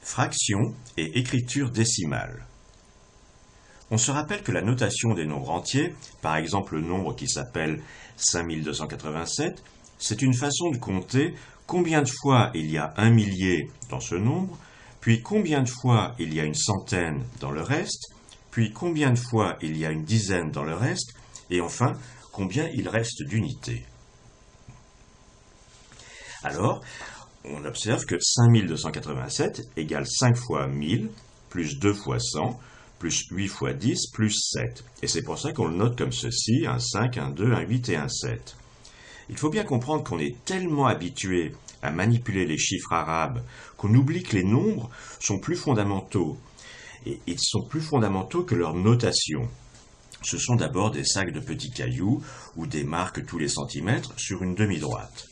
Fraction et écriture décimale. On se rappelle que la notation des nombres entiers, par exemple le nombre qui s'appelle 5287, c'est une façon de compter combien de fois il y a un millier dans ce nombre, puis combien de fois il y a une centaine dans le reste, puis combien de fois il y a une dizaine dans le reste, et enfin, combien il reste d'unités. Alors, on observe que 5287 égale 5 fois 1000, plus 2 fois 100, plus 8 fois 10, plus 7. Et c'est pour ça qu'on le note comme ceci, un 5, un 2, un 8 et un 7. Il faut bien comprendre qu'on est tellement habitué à manipuler les chiffres arabes qu'on oublie que les nombres sont plus fondamentaux. Et ils sont plus fondamentaux que leur notation. Ce sont d'abord des sacs de petits cailloux ou des marques tous les centimètres sur une demi-droite.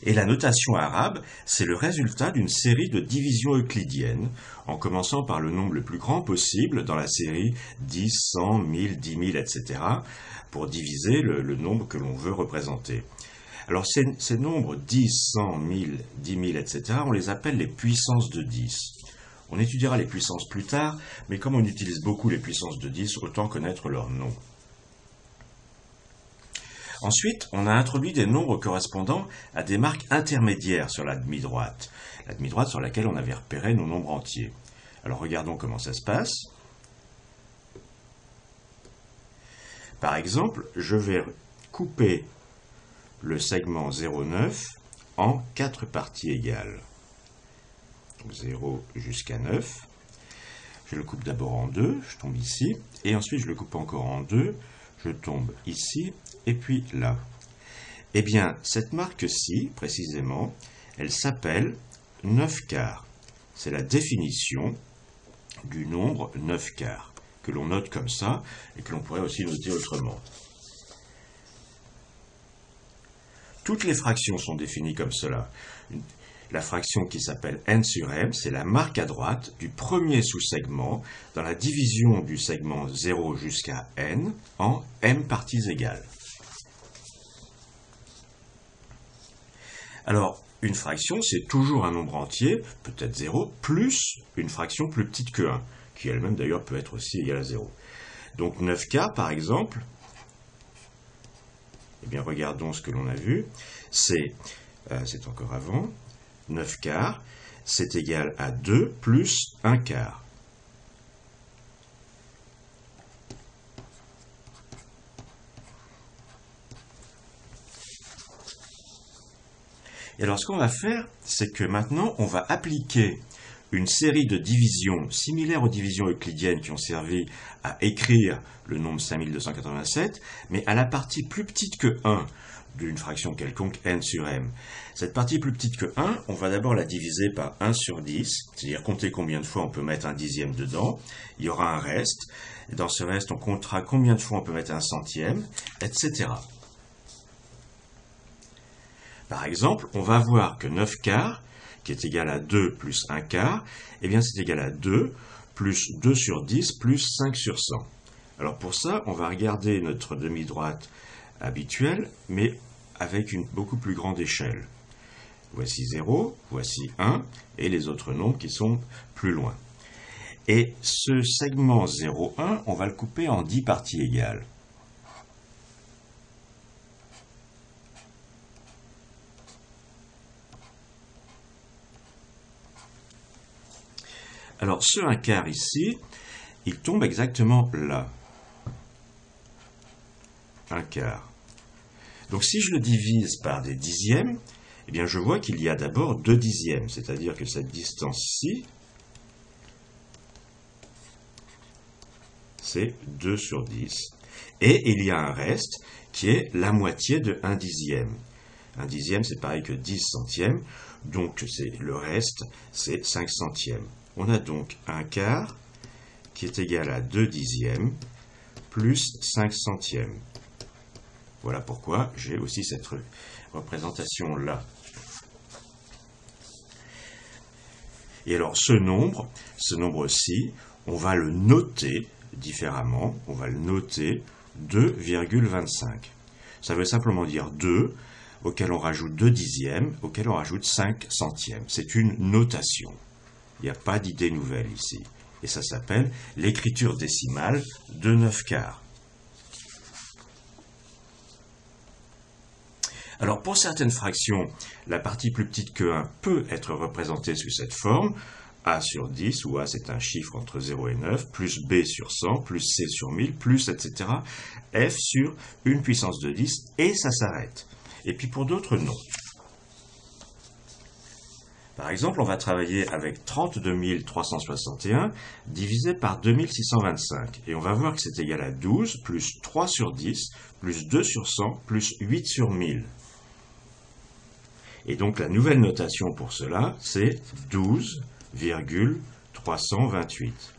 Et la notation arabe, c'est le résultat d'une série de divisions euclidiennes, en commençant par le nombre le plus grand possible dans la série 10, 100, 1000, 10 000, etc., pour diviser le nombre que l'on veut représenter. Alors ces nombres 10, 100, 1000, 10 000, etc., on les appelle les puissances de 10. On étudiera les puissances plus tard, mais comme on utilise beaucoup les puissances de 10, autant connaître leur nom. Ensuite, on a introduit des nombres correspondant à des marques intermédiaires sur la demi-droite sur laquelle on avait repéré nos nombres entiers. Alors regardons comment ça se passe. Par exemple, je vais couper le segment 0,9 en 4 parties égales. 0 jusqu'à 9. Je le coupe d'abord en 2, je tombe ici, et ensuite je le coupe encore en 2, je tombe ici, et puis là. Eh bien, cette marque-ci, précisément, elle s'appelle 9 quarts. C'est la définition du nombre 9 quarts, que l'on note comme ça, et que l'on pourrait aussi noter autrement. Toutes les fractions sont définies comme cela. La fraction qui s'appelle n sur m, c'est la marque à droite du premier sous-segment dans la division du segment 0 jusqu'à n en m parties égales. Alors, une fraction, c'est toujours un nombre entier, peut-être 0, plus une fraction plus petite que 1, qui elle-même d'ailleurs peut être aussi égale à 0. Donc 9 quarts, par exemple, eh bien regardons ce que l'on a vu, c'est encore avant, 9 quarts, c'est égal à 2 plus 1 quart. Et alors ce qu'on va faire, c'est que maintenant on va appliquer une série de divisions similaires aux divisions euclidiennes qui ont servi à écrire le nombre 5287, mais à la partie plus petite que 1 d'une fraction quelconque n sur m. Cette partie plus petite que 1, on va d'abord la diviser par 1 sur 10, c'est-à-dire compter combien de fois on peut mettre un dixième dedans. Il y aura un reste, et dans ce reste on comptera combien de fois on peut mettre un centième, etc. Par exemple, on va voir que 9 quarts, qui est égal à 2 plus 1 quart, eh bien c'est égal à 2 plus 2 sur 10 plus 5 sur 100. Alors pour ça, on va regarder notre demi-droite habituelle, mais avec une beaucoup plus grande échelle. Voici 0, voici 1, et les autres nombres qui sont plus loin. Et ce segment 0,1, on va le couper en 10 parties égales. Alors, ce 1 quart ici, il tombe exactement là. 1 quart. Donc, si je le divise par des dixièmes, eh bien, je vois qu'il y a d'abord 2 dixièmes, c'est-à-dire que cette distance-ci, c'est 2 sur 10. Et il y a un reste qui est la moitié de 1 dixième. 1 dixième, c'est pareil que 10 centièmes, donc le reste, c'est 5 centièmes. On a donc 1 quart qui est égal à 2 dixièmes plus 5 centièmes. Voilà pourquoi j'ai aussi cette représentation-là. Et alors ce nombre-ci, on va le noter différemment, on va le noter 2,25. Ça veut simplement dire 2 auquel on rajoute 2 dixièmes, auquel on rajoute 5 centièmes. C'est une notation. Il n'y a pas d'idée nouvelle ici. Et ça s'appelle l'écriture décimale de 9/4. Alors pour certaines fractions, la partie plus petite que 1 peut être représentée sous cette forme. A sur 10, où A c'est un chiffre entre 0 et 9, plus B sur 100, plus C sur 1000, plus etc. F sur une puissance de 10, et ça s'arrête. Et puis pour d'autres, non. Par exemple, on va travailler avec 32 361 divisé par 2625. Et on va voir que c'est égal à 12, plus 3 sur 10, plus 2 sur 100, plus 8 sur 1000. Et donc la nouvelle notation pour cela, c'est 12,328.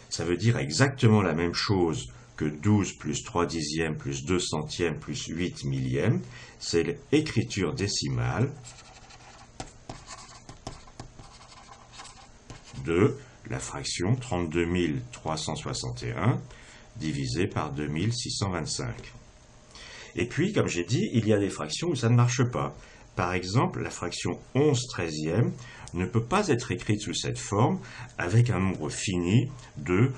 Ça veut dire exactement la même chose que 12 plus 3 dixièmes plus 2 centièmes plus 8 millièmes. C'est l'écriture décimale de la fraction 32 361 divisé par 2625. Et puis, comme j'ai dit, il y a des fractions où ça ne marche pas. Par exemple, la fraction 11/13 ne peut pas être écrite sous cette forme avec un nombre fini de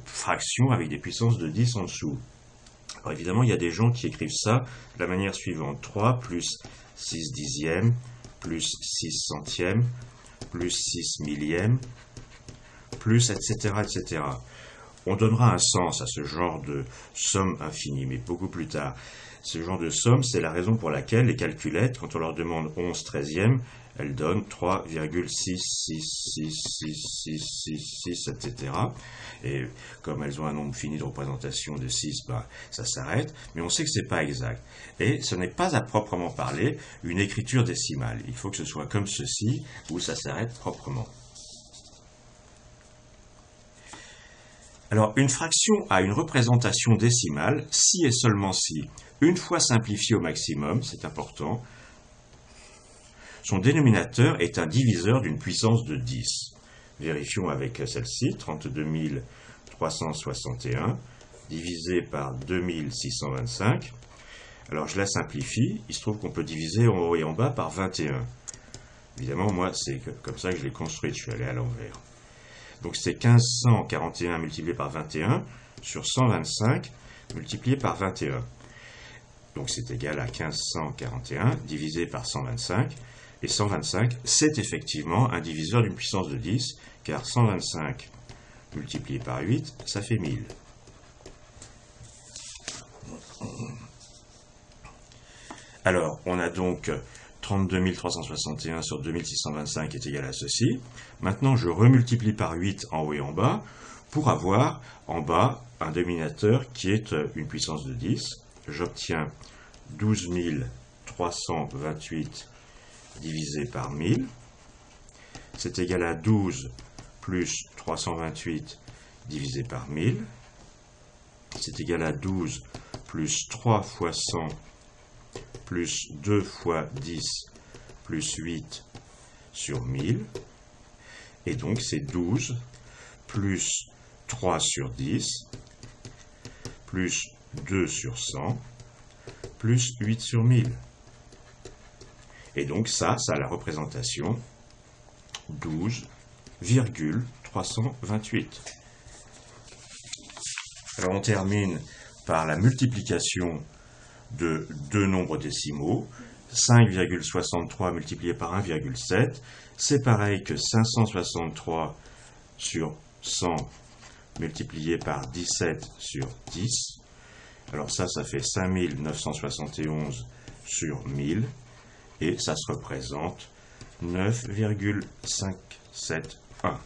fractions avec des puissances de 10 en dessous. Alors évidemment, il y a des gens qui écrivent ça de la manière suivante. 3 plus 6 dixièmes, plus 6 centièmes, plus 6 millièmes, plus etc. etc. On donnera un sens à ce genre de somme infinie, mais beaucoup plus tard. Ce genre de somme, c'est la raison pour laquelle les calculettes, quand on leur demande 11/13, elles donnent 3,6666666, etc. Et comme elles ont un nombre fini de représentation de 6, ça s'arrête, mais on sait que ce n'est pas exact. Et ce n'est pas à proprement parler une écriture décimale. Il faut que ce soit comme ceci, où ça s'arrête proprement. Alors, une fraction a une représentation décimale si et seulement si, une fois simplifiée au maximum, c'est important, son dénominateur est un diviseur d'une puissance de 10. Vérifions avec celle-ci, 32 361 divisé par 2625. Alors, je la simplifie, il se trouve qu'on peut diviser en haut et en bas par 21. Évidemment, moi, c'est comme ça que je l'ai construite, je suis allé à l'envers. Donc c'est 1541 multiplié par 21 sur 125 multiplié par 21. Donc c'est égal à 1541 divisé par 125. Et 125, c'est effectivement un diviseur d'une puissance de 10, car 125 multiplié par 8, ça fait 1000. Alors, on a donc 32 361 sur 2625 est égal à ceci. Maintenant, je remultiplie par 8 en haut et en bas pour avoir en bas un dénominateur qui est une puissance de 10. J'obtiens 12 328 divisé par 1000. C'est égal à 12 plus 328 divisé par 1000. C'est égal à 12 plus 3 fois 100 plus 2 fois 10, plus 8 sur 1000. Et donc, c'est 12 plus 3 sur 10, plus 2 sur 100, plus 8 sur 1000. Et donc, ça a la représentation 12,328. Alors, on termine par la multiplication de deux nombres décimaux, 5,63 multiplié par 1,7, c'est pareil que 563 sur 100 multiplié par 17 sur 10. Alors ça fait 5971 sur 1000, et ça se représente 9,571.